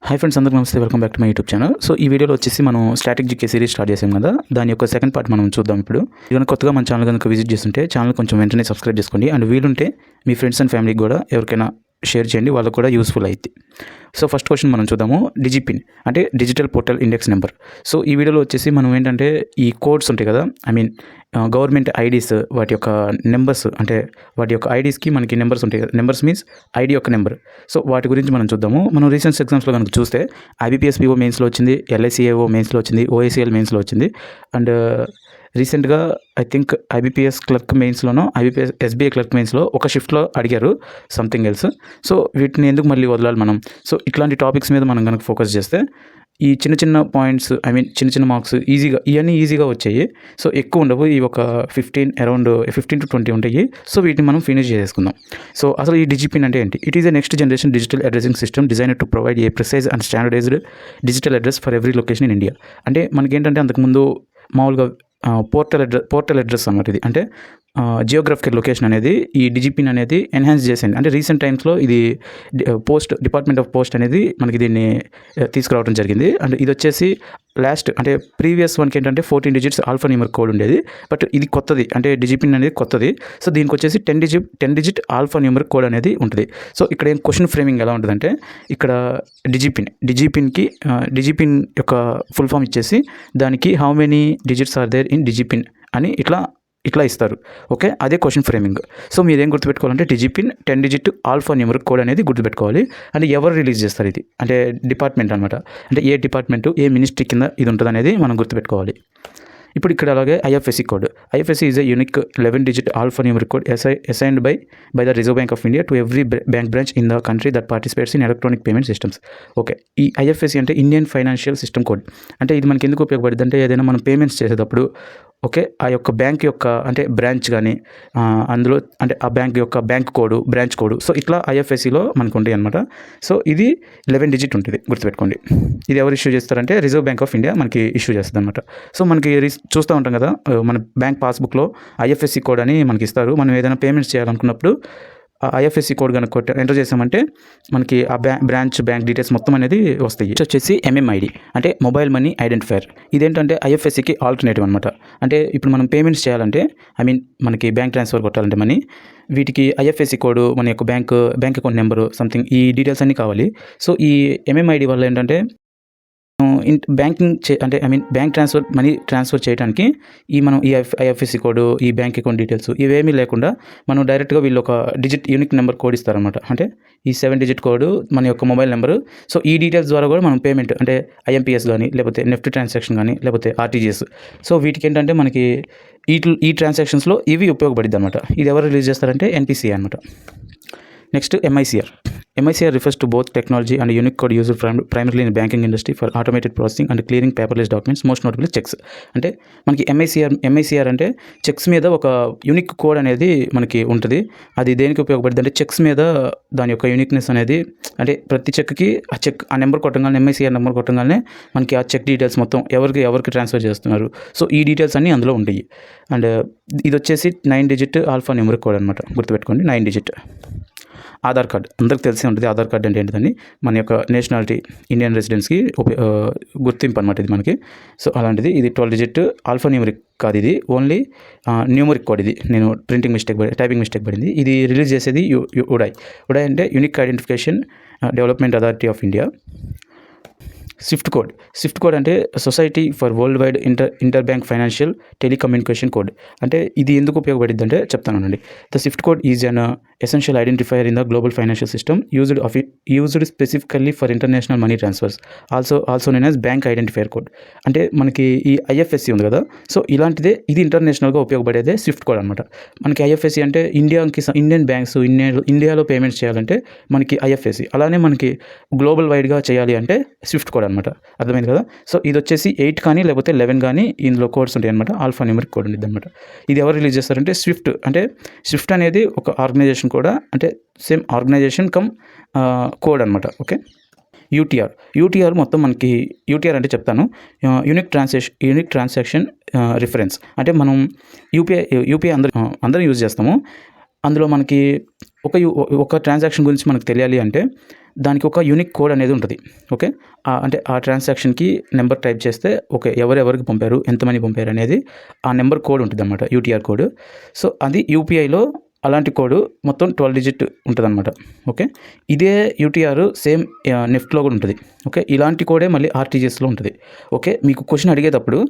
Hi friends, అందరికీ నమస్తే. Welcome back to my YouTube channel. So ఈ వీడియోలో వచ్చేసి మనం స్టాటిక్ జీకే సిరీస్ స్టార్ట్ చేసాం కదా, దాని యొక్క సెకండ్ పార్ట్ మనం చూద్దాం. ఇప్పుడు ఏదైనా కొత్తగా మన ఛానల్ కనుక విజిట్ చేస్తుంటే ఛానల్ కొంచెం వెంటనే సబ్స్క్రైబ్ చేసుకోండి. అండ్ వీలుంటే మీ ఫ్రెండ్స్ అండ్ ఫ్యామిలీకి కూడా ఎవరికైనా షేర్ చేయండి, వాళ్ళకు కూడా యూస్ఫుల్ అవుతుంది. సో ఫస్ట్ క్వశ్చన్ మనం చూద్దాము. డిజిపిన్ అంటే digital portal index number. So ఈ వీడియోలో వచ్చేసి మనం ఏంటంటే ఈ కోడ్స్ ఉంటాయి కదా, గవర్నమెంట్ ఐడీస్, వాటి యొక్క నెంబర్స్, అంటే వాటి యొక్క ఐడీస్కి మనకి నెంబర్స్ ఉంటాయి కదా. నెంబర్స్ మీన్స్ ఐడి యొక్క నెంబర్. సో వాటి గురించి మనం చూద్దాము. మనం రీసెంట్ ఎగ్జామ్స్లో కనుక చూస్తే IBPS PO మెయిన్స్లో వచ్చింది, LICAO మెయిన్స్లో వచ్చింది, OACL మెయిన్స్లో వచ్చింది. అండ్ రీసెంట్గా ఐ థింక్ IBPS క్లర్క్ మెయిన్స్లోనో IBPS SBI క్లర్క్ మెయిన్స్లో ఒక షిఫ్ట్లో అడిగారు సంథింగ్ ఎల్స్. సో వీటిని ఎందుకు మళ్ళీ వదలాలి మనం? సో ఇట్లాంటి టాపిక్స్ మీద మనం కనుక ఫోకస్ చేస్తే ఈ చిన్న చిన్న పాయింట్స్, చిన్న చిన్న మార్క్స్ ఇవన్నీ ఈజీగా వచ్చాయి. సో ఎక్కువ ఉండవు, ఈ ఒక 15 to 20 ఉంటాయి. సో వీటిని మనం ఫినిష్ చేసుకుందాం. సో అసలు ఈ డిజిపిన్ అంటే ఏంటి? It is a next generation digital addressing system designed to provide a precise and standardised digital address for every location in India. అంటే మనకేంటంటే అంతకుముందు మామూలుగా పోర్టల్ అడ్రస్ అన్నమాట ఇది. అంటే జియోగ్రఫికల్ లొకేషన్ అనేది ఈ డిజిపిన్ అనేది ఎన్హాన్స్ చేసింది. అంటే రీసెంట్ టైమ్స్లో ఇది డిపార్ట్మెంట్ ఆఫ్ పోస్ట్ అనేది మనకి దీన్ని తీసుకురావడం జరిగింది. అండ్ ఇది వచ్చేసి అంటే ప్రీవియస్ వన్కి ఏంటంటే 14 digits ఆల్ఫా న్యూమరిక్ కోడ్ ఉండేది. బట్ ఇది కొత్తది, అంటే డిజిపిన్ అనేది కొత్తది. సో దీనికి వచ్చేసి 10 digit ఆల్ఫా న్యూమరిక్ కోడ్ అనేది ఉంటుంది. సో ఇక్కడ ఏం క్వశ్చన్ ఫ్రేమింగ్ ఎలా ఉంటుందంటే, ఇక్కడ డిజిపిన్ యొక్క ఫుల్ ఫామ్ ఇచ్చేసి దానికి how many digits are there in DIGIPIN అని ఇట్లా ఇస్తారు. ఓకే, అదే క్వశ్చన్ ఫ్రేమింగ్. సో మీరు ఏం గుర్తుపెట్టుకోవాలంటే DIGIPIN 10 digit alpha numeric code అనేది గుర్తుపెట్టుకోవాలి. అంటే ఎవరు రిలీజ్ చేస్తారు ఇది? అంటే డిపార్ట్మెంట్ అనమాట. అంటే ఏ డిపార్ట్మెంటు, ఏ మినిస్ట్రీ కింద ఇది ఉంటుంది అనేది మనం గుర్తుపెట్టుకోవాలి. ఇప్పుడు ఇక్కడ అలాగే IFSC code. IFSC is a unique 11 digit alpha numeric code assigned by the reserve bank of India to every bank branch in the country that participates in electronic payment systems. Okay, ఈ IFSC అంటే Indian financial system code. అంటే ఇది మనకి ఎందుకు ఉపయోగపడుతుంది అంటే, ఏదైనా మనం పేమెంట్స్ చేసేటప్పుడు ఓకే, ఆ యొక్క బ్యాంక్ యొక్క అంటే బ్రాంచ్ కానీ అందులో అంటే ఆ బ్యాంక్ యొక్క bank code, branch code, so ఇట్లా IFSCలో మనకు ఉంటాయి అనమాట. సో ఇది 11 digit ఉంటుంది, గుర్తుపెట్టుకోండి. ఇది ఎవరు ఇష్యూ చేస్తారంటే రిజర్వ్ బ్యాంక్ ఆఫ్ ఇండియా మనకి ఇష్యూ చేస్తుంది అనమాట. సో మనకి చూస్తూ ఉంటాం కదా, మన బ్యాంక్ పాస్బుక్లో IFSC కోడ్ అని మనకి ఇస్తారు. మనం ఏదైనా పేమెంట్స్ చేయాలనుకున్నప్పుడు IFSC కోడ్ కనుక ఎంటర్ చేసామంటే మనకి ఆ బ్రాంచ్ బ్యాంక్ డీటెయిల్స్ మొత్తం అనేది వస్తాయి. వచ్చేసి MMID అంటే మొబైల్ మనీ ఐడెంటిఫైయర్. ఇదేంటంటే IFSCకి ఆల్టర్నేటివ్ అనమాట. అంటే ఇప్పుడు మనం పేమెంట్స్ చేయాలంటే మనకి బ్యాంక్ ట్రాన్స్ఫర్ కొట్టాలంటే మనీ, వీటికి IFSC కోడ్, మన యొక్క బ్యాంక్ అకౌంట్ నెంబరు, సంథింగ్ ఈ డీటెయిల్స్ అన్నీ కావాలి. సో ఈ MMID వల్ల ఏంటంటే బ్యాంక్ మనీ ట్రాన్స్ఫర్ చేయడానికి మనం ఈ IFSC కోడ్, ఈ బ్యాంక్ అకౌంట్ డీటెయిల్స్ ఇవేమీ లేకుండా మనం డైరెక్ట్గా వీళ్ళు ఒక యూనిక్ నెంబర్ కోడ్ ఇస్తారనమాట. అంటే ఈ 7 digit కోడ్ మన యొక్క మొబైల్ నెంబరు. సో ఈ డీటెయిల్స్ ద్వారా కూడా మనం పేమెంట్ అంటే IMPS కానీ, లేకపోతే నెఫ్ట్ ట్రాన్సాక్షన్ కానీ, లేకపోతే RTGS, సో వీటికి ఏంటంటే మనకి ఈ ట్రాన్సాక్షన్స్లో ఇవి ఉపయోగపడుద్ది అనమాట. ఇది ఎవరు రిలీజ్ చేస్తారంటే NPCI అనమాట. Next MICR refers to both technology and unique code used primarily in the banking industry for automated processing and clearing paperless documents, most notably checks. అంటే మనకి MICR అంటే చెక్స్ మీద ఒక యూనిక్ కోడ్ అనేది మనకి ఉంటుంది. అది దేనికి ఉపయోగపడుతుంది అంటే చెక్స్ మీద దాని యొక్క యూనిక్నెస్ అనేది, అంటే ప్రతి చెక్కి ఆ నెంబర్ కొట్టగానే, MICR నెంబర్ కొట్టగానే మనకి ఆ చెక్ డీటెయిల్స్ మొత్తం ఎవరికి ట్రాన్స్ఫర్ చేస్తున్నారు, సో ఈ డీటెయిల్స్ అన్నీ అందులో ఉంటాయి. అండ్ ఇది వచ్చేసి 9 digit ఆల్ఫా న్యూమరిక్ కోడ్ అనమాట, గుర్తుపెట్టుకోండి. 9 digit. ఆధార్ కార్డ్ అందరికి తెలిసే ఉంటుంది. ఆధార్ కార్డ్ అంటే ఏంటిదని, మన యొక్క నేషనాలిటీ, ఇండియన్ రెసిడెన్స్కి గుర్తింపు అనమాట ఇది మనకి. సో అలాంటిది ఇది 12 digit ఆల్ఫా న్యూమరిక్ కాదు, ఇది ఓన్లీ న్యూమరిక్ కోడ్. ఇది నేను టైపింగ్ మిస్టేక్ పడింది. ఇది రిలీజ్ చేసేది ఉడాయ్ అంటే unique identification development authority of India. SWIFT code అంటే society for world wide inter bank financial telecommunication code. అంటే ఇది ఎందుకు ఉపయోగపడింది అంటే చెప్తానండి. The SWIFT code is an essential identifier in the global financial system used specifically for international money transfers, also known as bank identifier code. అంటే మనకి ఈ IFSC ఉంది కదా, సో ఇలాంటిదే ఇది ఇంటర్నేషనల్గా ఉపయోగపడేదే స్విఫ్ట్ కోడ్ అనమాట. మనకి IFSC అంటే ఇండియన్ బ్యాంక్స్ ఇండియాలో పేమెంట్స్ చేయాలంటే మనకి IFSC, అలానే మనకి గ్లోబల్ వైడ్గా చేయాలి అంటే స్విఫ్ట్ కోడ్ అనమాట. అర్థమైంది కదా. సో ఇది వచ్చేసి 8 కానీ లేకపోతే 11 కానీ ఇందులో కోడ్స్ ఉంటాయి అనమాట. ఆల్ఫా న్యూమరిక్ కోడ్ ఉంటుంది అనమాట. ఇది ఎవరు రిలీజ్ చేస్తారంటే స్విఫ్ట్ అనేది ఒక ఆర్గనైజేషన్ కూడా, అంటే సేమ్ ఆర్గనైజేషన్ కమ్ కోడ్ అనమాట. ఓకే, UTR మొత్తం మనకి UTR అంటే చెప్తాను. Unique transaction reference. అంటే మనం యూపీఐ అందరూ యూజ్ చేస్తాము. అందులో మనకి ఒక ట్రాన్సాక్షన్ గురించి మనకు తెలియాలి అంటే దానికి ఒక యూనిక్ కోడ్ అనేది ఉంటుంది. ఓకే, అంటే ఆ ట్రాన్సాక్షన్కి నెంబర్ టైప్ చేస్తే ఓకే ఎవరెవరికి పంపారు, ఎంతమంది పంపారు అనేది ఆ నెంబర్ కోడ్ ఉంటుంది అన్నమాట, యూటీఆర్ కోడ్. సో అది యూపీఐలో అలాంటి కోడ్ మొత్తం 12 డిజిట్ ఉంటుందన్నమాట. ఓకే, ఇదే యూటీఆర్ సేమ్ నెఫ్ట్లో కూడా ఉంటుంది. ఓకే, ఇలాంటి కోడే మళ్ళీ ఆర్టీజీఎస్లో ఉంటుంది. ఓకే, మీకు క్వశ్చన్ అడిగేటప్పుడు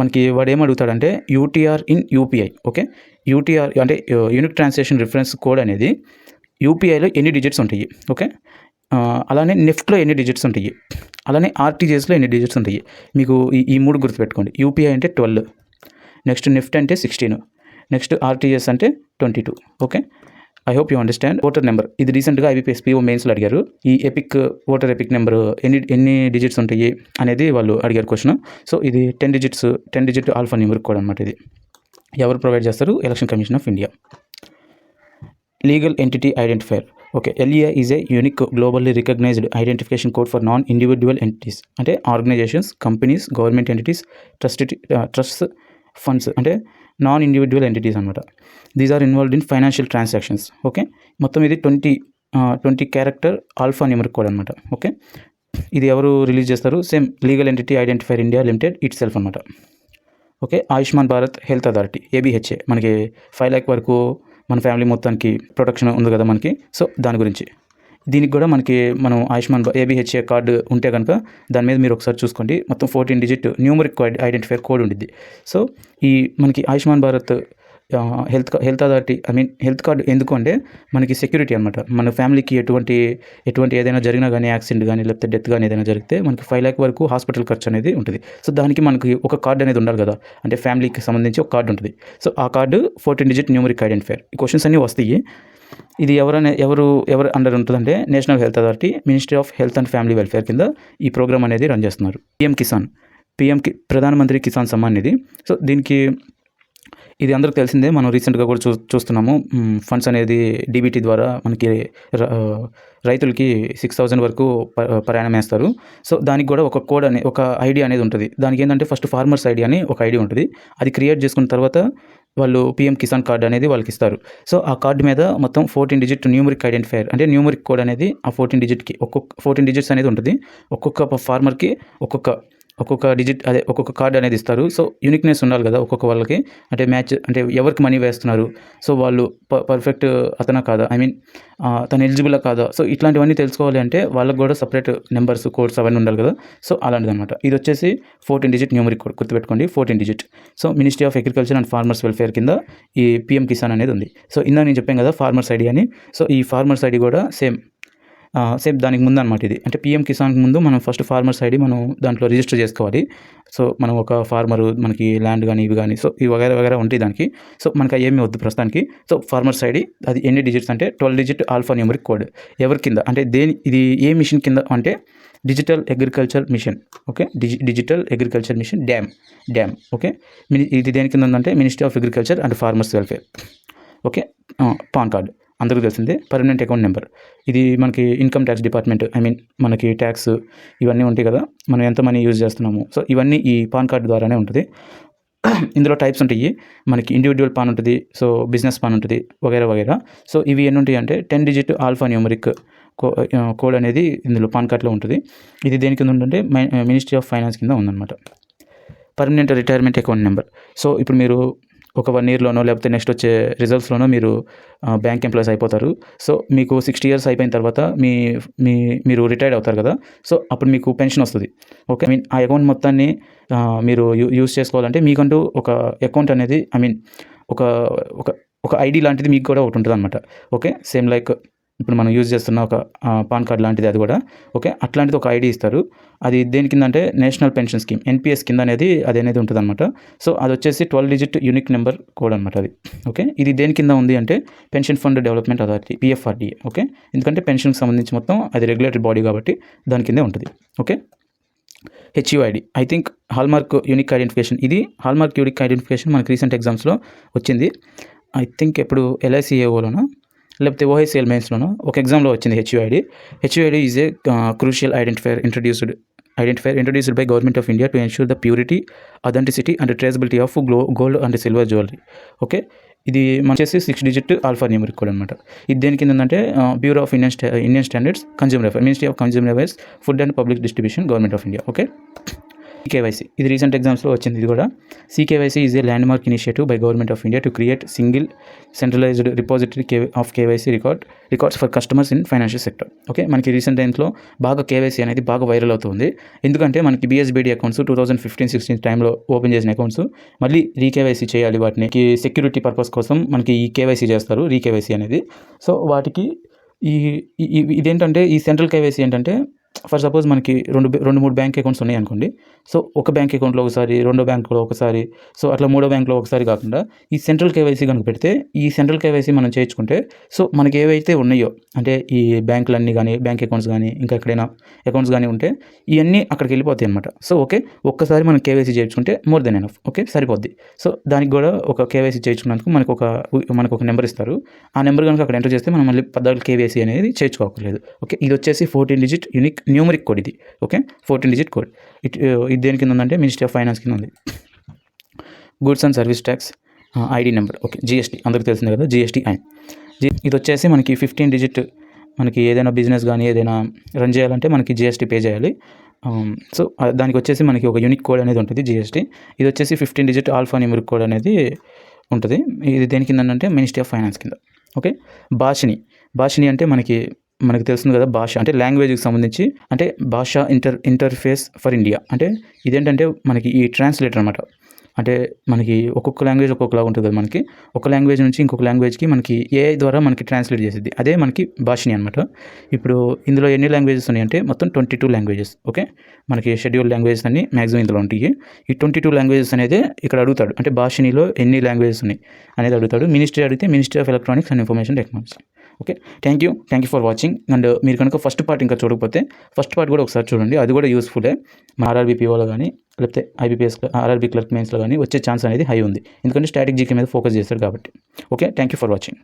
మనకి వాడు ఏం అడుగుతాడంటే UTR in UPI. Okay, UTR అంటే యూనిక్ ట్రాన్సాక్షన్ రిఫరెన్స్ కోడ్ అనేది యూపీఐలో ఎన్ని డిజిట్స్ ఉంటాయి. ఓకే, అలానే నెఫ్ట్లో ఎన్ని డిజిట్స్ ఉంటాయి, అలానే ఆర్టీజీఎస్లో ఎన్ని డిజిట్స్ ఉంటాయి. మీకు ఈ 3 గుర్తుపెట్టుకోండి. యూపీఐ అంటే 12, నెక్స్ట్ నెఫ్ట్ అంటే 16, నెక్స్ట్ ఆర్టీజీఎస్ అంటే 22. Okay, I hope you understand. Voter number ఇది రీసెంట్గా ఐబీపీఎస్ పీఓ మెయిన్స్లో అడిగారు. ఈ ఓటర్ ఎపిక్ నెంబర్ ఎన్ని డిజిట్స్ ఉంటాయి అనేది వాళ్ళు అడిగారు క్వశ్చన్. సో ఇది 10 డిజిట్ ఆల్ఫా న్యూమరిక్ కోడ్ అనమాట. ఇది ఎవరు ప్రొవైడ్ చేస్తారు? Election commission of India. Legal entity identifier. Okay, LEI is a unique globally recognised identification code for non individual entities, అంటే organisations, companies, government entities, trusts, funds, అంటే non individual entities అనమాట. These are involved in financial transactions. Okay, మొత్తం ఇది 20 character alpha numeric code అనమాట. Okay, ఇది ఎవరు release చేస్తారు? Same legal entity identifier India limited itself అనమాట. Okay, Ayushman Bharat health authority ABHA, మనకి 5 లక్ష వరకు మన ఫ్యామిలీ మొత్తానికి ప్రొటెక్షన్ ఉంది కదా మనకి. సో దాని గురించి దీనికి కూడా మనం ఆయుష్మాన్ ఏబీహెచ్ఏ కార్డు ఉంటే కనుక దాని మీద మీరు ఒకసారి చూసుకోండి. మొత్తం 14 డిజిట్ న్యూమరిక్ ఐడెంటిఫైర్ కోడ్ ఉంటుంది. సో ఈ మనకి Ayushman Bharat health authority health card ఎందుకు అంటే మనకి సెక్యూరిటీ అనమాట. మన ఫ్యామిలీకి ఎటువంటి ఏదైనా జరిగినా కానీ, యాక్సిడెంట్ కానీ లేకపోతే డెత్ కానీ ఏదైనా జరిగితే మనకి 5 లక్ష వరకు హాస్పిటల్ ఖర్చు అనేది ఉంటుంది. సో దానికి మనకి ఒక కార్డు అనేది ఉండాలి కదా, అంటే ఫ్యామిలీకి సంబంధించి ఒక కార్డు ఉంటుంది. సో ఆ కార్డు 14 డిజిట్ న్యూమరిక్ ఐడెంటిఫైర్. ఈ క్వశ్చన్స్ అన్నీ వస్తాయి. ఇది ఎవరు అండర్ ఉంటుందంటే national health authority, ministry of health and family welfare కింద ఈ ప్రోగ్రామ్ అనేది రన్ చేస్తున్నారు. ప్రధానమంత్రి కిసాన్ సమ్మాన్ నిధి. సో దీనికి ఇది అందరికి తెలిసిందే, మనం రీసెంట్గా కూడా చూస్తున్నాము. ఫండ్స్ అనేది డీబీటీ ద్వారా మనకి రైతులకి 6,000 వరకు ప్రయాణం వేస్తారు. సో దానికి కూడా ఒక కోడ్ ఒక ఐడి అనేది ఉంటుంది. దానికి ఏంటంటే ఫస్ట్ ఫార్మర్స్ ఐడి అని ఒక ఐడి ఉంటుంది. అది క్రియేట్ చేసుకున్న తర్వాత వాళ్ళు పీఎం కిసాన్ కార్డు అనేది వాళ్ళకి ఇస్తారు. సో ఆ కార్డు మీద మొత్తం 14 డిజిట్ న్యూమరిక్ ఐడెంటిఫైర్, అంటే న్యూమరిక్ కోడ్ అనేది ఆ 14 డిజిట్కి 14 డిజిట్స్ అనేది ఉంటుంది. ఒక్కొక్క ఫార్మర్కి ఒక్కొక్క డిజిట్ ఒక్కొక్క కార్డు అనేది ఇస్తారు. సో యూనిక్నెస్ ఉండాలి కదా ఒక్కొక్క వాళ్ళకి, అంటే మ్యాచ్, అంటే ఎవరికి మనీ వేస్తున్నారు, సో వాళ్ళు పర్ఫెక్ట్ అతనా కాదా, తను ఎలిజిబుల్ కాదా, సో ఇట్లాంటివన్నీ తెలుసుకోవాలి అంటే వాళ్ళకి కూడా సపరేట్ నెంబర్స్, కోడ్స్ అవన్నీ ఉండాలి కదా. సో అలాంటిది అనమాట. ఇది వచ్చేసి 14 డిజిట్ న్యూమరిక్ కోడ్, గుర్తుపెట్టుకోండి 14 digit. So ministry of agriculture and farmers welfare కింద ఈ పీఎం కిసాన్ అనేది ఉంది. సో ఇందాక నేను చెప్పాను కదా ఫార్మర్స్ ఐడి అని. సో ఈ ఫార్మర్స్ ఐడి కూడా సేమ్ దానికి ముందు అనమాట. ఇది అంటే పీఎం కిసాన్కి ముందు మనం ఫస్ట్ ఫార్మర్స్ ఐడి మనం దాంట్లో రిజిస్టర్ చేసుకోవాలి. సో మనం ఒక ఫార్మరు, మనకి ల్యాండ్ కానీ ఇవి కానీ, సో ఇవి వగేరా ఉంటాయి దానికి. సో మనకి ఏమీ వద్దు ప్రస్తుతానికి. సో ఫార్మర్స్ ఐడి అది ఎన్ని డిజిట్స్ అంటే 12 డిజిట్ ఆల్ఫా న్యూమరిక్ కోడ్. ఎవరి కింద అంటే ఇది ఏ మిషన్ కింద అంటే digital agriculture machine. Okay, digital agriculture machine dam. Okay, ఇది దేని కింద ఉందంటే ministry of agriculture and farmers welfare. Okay, pan card అందరికీ తెలిసిందే. పర్మనెంట్ అకౌంట్ నెంబర్, ఇది మనకి ఇన్కమ్ ట్యాక్స్ డిపార్ట్మెంట్, మనకి ట్యాక్స్ ఇవన్నీ ఉంటాయి కదా, మనం ఎంత మనీ యూజ్ చేస్తున్నాము, సో ఇవన్నీ ఈ పాన్ కార్డు ద్వారానే ఉంటుంది. ఇందులో టైప్స్ ఉంటాయి. మనకి ఇండివిజువల్ పాన్ ఉంటుంది, సో బిజినెస్ పాన్ ఉంటుంది, వగేరా. సో ఇవి ఎన్ని ఉంటాయి అంటే 10 డిజిట్ ఆల్ఫా న్యూమరిక్ కోడ్ అనేది ఇందులో పాన్ కార్డులో ఉంటుంది. ఇది దేని కింద ఉందంటే మినిస్ట్రీ ఆఫ్ ఫైనాన్స్ కింద ఉందన్నమాట. Permanent retirement account number. So ఇప్పుడు మీరు ఒక 1 ఇయర్లోనో లేకపోతే నెక్స్ట్ వచ్చే రిజల్ట్స్లోనో మీరు బ్యాంక్ ఎంప్లాయీస్ అయిపోతారు. సో మీకు 60 ఇయర్స్ అయిపోయిన తర్వాత మీరు రిటైర్డ్ అవుతారు కదా. సో అప్పుడు మీకు పెన్షన్ వస్తుంది. ఓకే, ఆ అకౌంట్ మొత్తాన్ని మీరు యూజ్ చేసుకోవాలంటే మీకంటూ ఒక అకౌంట్ అనేది ఒక ఐడి లాంటిది మీకు కూడా ఒకటి ఉంటుంది అనమాట. ఓకే, సేమ్ లైక్ ఇప్పుడు మనం యూజ్ చేస్తున్న ఒక పాన్ కార్డ్ లాంటిది అది కూడా. ఓకే, అట్లాంటిది ఒక ఐడి ఇస్తారు. అది దేని కింద అంటే నేషనల్ పెన్షన్ స్కీమ్ ఎన్పిఎస్ కింద అది అనేది ఉంటుంది అనమాట. సో అది వచ్చేసి 12 డిజిట్ యూనిక్ నెంబర్ కోడ్ అనమాట అది. ఓకే, ఇది దేని కింద ఉంది అంటే pension fund development authority PFRDA. Okay, ఎందుకంటే పెన్షన్కి సంబంధించి మొత్తం అది రెగ్యులేటరీ బాడీ కాబట్టి దాని కిందే ఉంటుంది. Okay, HUID I think hallmark unique identification. ఇది హాల్మార్క్ యూనిక్ ఐడెంటిఫికేషన్ మనకి రీసెంట్ ఎగ్జామ్స్లో వచ్చింది. ఐ థింక్ ఎప్పుడు ఎల్ఐసిఏఓలోనో లేకపోతే ఓహెచ్సిఎల్ మెయిన్స్లోనో ఒక ఎగ్జామ్లో వచ్చింది HUID is a crucial identifier introduced by Government of India to ensure the purity, authenticity and traceability of gold and silver jewelry. Okay, ఇది మనం వచ్చేసి 6 డిజిట్ ఆల్ఫా న్యూమరిక్ కోడ్ అనమాట. ఇది దేని కింద ఉందంటే bureau of Indian standards, consumer affairs, ministry of consumer affairs, food and public distribution, government of India. Okay, CKYC ఇది recent ఎగ్జామ్స్లో వచ్చింది. ఇది కూడా CKYC is a landmark initiative by government of India to create single centralised repository of KYC records for customers in financial sector. Okay, మనకి recent టైమ్స్లో బాగా KYC అనేది బాగా వైరల్ అవుతుంది. ఎందుకంటే మనకి BSBD అకౌంట్స్ 2015-16 టైంలో ఓపెన్ చేసిన అకౌంట్స్ మళ్ళీ రీకేవైసీ చేయాలి. వాటిని సెక్యూరిటీ పర్పస్ కోసం మనకి ఈ KYC చేస్తారు, రీకేవైసీ అనేది. సో వాటికి ఇదేంటంటే ఈ సెంట్రల్ KYC ఏంటంటే, ఫర్ సపోజ్ మనకి 2-3 బ్యాంక్ అకౌంట్స్ ఉన్నాయి అనుకోండి. సో ఒక బ్యాంక్ అకౌంట్లో ఒకసారి, రెండో బ్యాంకులో ఒకసారి, సో అట్లా మూడో బ్యాంకులో ఒకసారి కాకుండా ఈ సెంట్రల్ KYC కనుక పెడితే, ఈ సెంట్రల్ KYC మనం చేయించుకుంటే సో మనకి ఏవైతే ఉన్నాయో అంటే ఈ బ్యాంకులన్నీ కానీ, బ్యాంక్ అకౌంట్స్ కానీ, ఇంకా ఎక్కడైనా అకౌంట్స్ కానీ ఉంటే ఇవన్నీ అక్కడికి వెళ్ళిపోతాయి అనమాట. సో ఓకే, ఒక్కసారి మనం KYC చేయించుకుంటే మోర్ దెన్ ఎనఫ్. ఓకే, సరిపోద్ది. సో దానికి కూడా ఒక KYC చేయించుకున్నందుకు మనకు ఒక నెంబర్ ఇస్తారు. ఆ నెంబర్ కనుక అక్కడ ఎంటర్ చేస్తే మనం మళ్ళీ 14 KYC అనేది చేయించుకోకర్లేదు. ఓకే, ఇది వచ్చేసి 14 డిజిట్ యూనిక్ న్యూమరిక్ కోడ్ ఇది. Okay, 14 digit code. ఇది దేని కింద ఉందంటే మినిస్ట్రీ ఆఫ్ ఫైనాన్స్ కింద ఉంది. Goods and service tax ID number. Okay, GST అందరికి తెలిసిందే కదా, GSTI. ఇది వచ్చేసి మనకి 15 డిజిట్. మనకి ఏదైనా బిజినెస్ కానీ ఏదైనా రన్ చేయాలంటే మనకి GST పే చేయాలి. సో దానికి వచ్చేసి మనకి ఒక యూనిక్ కోడ్ అనేది ఉంటుంది, GST. ఇది వచ్చేసి 15 డిజిట్ ఆల్ఫా న్యూమరిక్ కోడ్ అనేది ఉంటుంది. ఇది దేని కింద అంటే మినిస్ట్రీ ఆఫ్ ఫైనాన్స్ కింద. ఓకే, భాషిని అంటే మనకి తెలుస్తుంది కదా, భాష అంటే లాంగ్వేజ్కి సంబంధించి, అంటే భాష ఇంటర్ఫేస్ ఫర్ ఇండియా. అంటే ఇదేంటంటే మనకి ఈ ట్రాన్స్లేటర్ అనమాట. అంటే మనకి ఒక్కొక్క లాంగ్వేజ్ ఒక్కొక్కలా ఉంటుంది కదా. మనకి ఒక లాంగ్వేజ్ నుంచి ఇంకొక లాంగ్వేజ్కి మనకి AI ద్వారా మనకి ట్రాన్స్లేట్ చేసేది, అదే మనకి భాషిని అనమాట. ఇప్పుడు ఇందులో ఎన్ని లాంగ్వేజెస్ ఉన్నాయంటే మొత్తం 22 లాంగ్వేజెస్. ఓకే, మనకి షెడ్యూల్ లాంగ్వేజెస్ అన్ని మ్యాక్సిమం ఇందులో ఉంటాయి. ఈ 22 లాంగ్వేజెస్ అనేది ఇక్కడ అడుగుతాడు, అంటే భాషినిలో ఎన్ని లాంగ్వేజెస్ ఉన్నాయి అనేది అడుగుతాడు. మినిస్ట్రీ అడిగితే ministry of electronics and information technology. Okay, thank you for watching. And మీరు కనుక ఫస్ట్ పార్ట్ ఇంకా చూడకపోతే ఫస్ట్ పార్ట్ కూడా ఒకసారి చూడండి, అది కూడా యూస్ఫుల్లే. మన RRBPOలో కానీ లేకపోతే IBPS RRB క్లర్క్ మెయిన్స్లో కానీ వచ్చే ఛాన్స్ అనేది హై ఉంది, ఎందుకంటే స్టాటిక్ జీకే మీద ఫోకస్ చేస్తారు కాబట్టి. Okay, thank you for watching.